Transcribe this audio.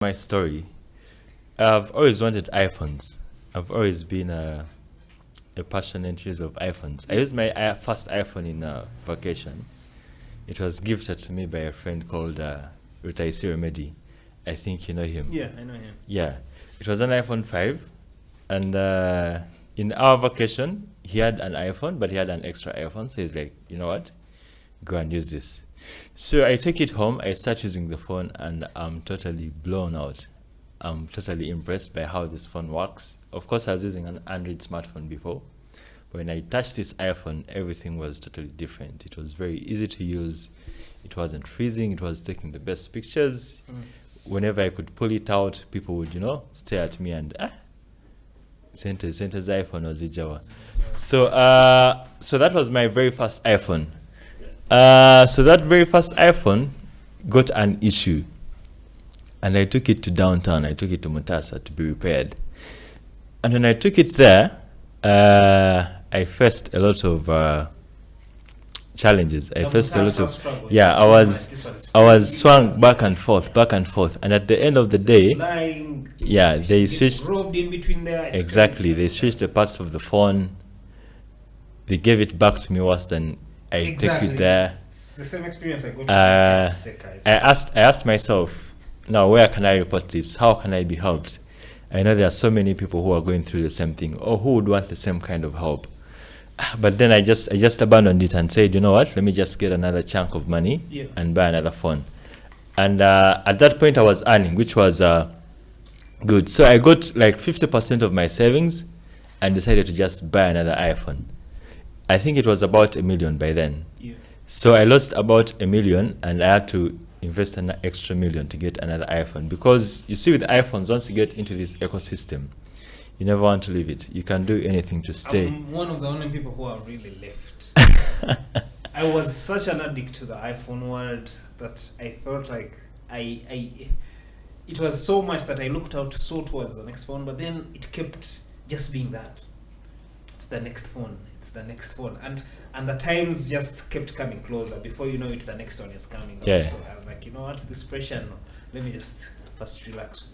My story. I've always wanted iPhones. I've always been a passionate user of iPhones. I used my first iPhone in vacation. It was gifted to me by a friend called Rutaisi Remedy. I think you know him. Yeah, I know him. Yeah, it was an iPhone 5. And in our vacation, he had an iPhone, but he had an extra iPhone. So he's like, you know what? Go and use this. So I take it home, I start using the phone, and I'm totally blown out. I'm totally impressed by how this phone works. Of course, I was using an Android smartphone before. But when I touched this iPhone, everything was totally different. It was very easy to use. It wasn't freezing. It was taking the best pictures. Whenever I could pull it out, people would, stare at me and, Center's iPhone or Zijawa. So that was my very first iPhone. So that very first iPhone got an issue. And I took it to downtown. I took it to Mutasa to be repaired. And when I took it there, I faced a lot of challenges. I faced a lot of struggles. yeah. I was swung back and forth, and at the end of the day, Lying, yeah, they it's switched robbed in between there. It's exactly. crazy. They switched the parts of the phone. They gave it back to me worse than I Exactly. took it there. It's the same experience I got. I asked myself, now where can I report this? How can I be helped? I know there are so many people who are going through the same thing, or who would want the same kind of help. But then I just abandoned it and said, you know what? Let me just get another chunk of money and buy another phone. And at that point, I was earning, which was good. So I got like 50% of my savings and decided to just buy another iPhone. I think it was about $1 million by then. Yeah. So I lost about $1 million, and I had to invest an extra $1 million to get another iPhone. Because you see, with iPhones, once you get into this ecosystem, you never want to leave it. You can do anything to stay. I'm one of the only people who are really left. I was such an addict to the iPhone world that I felt like it was so much that I looked out so towards the next phone, but then it kept just being that. It's the next phone. It's the next phone. And the times just kept coming closer. Before you know it, the next one is coming. Yeah. So I was like, you know what, this pressure, no. Let me just first relax with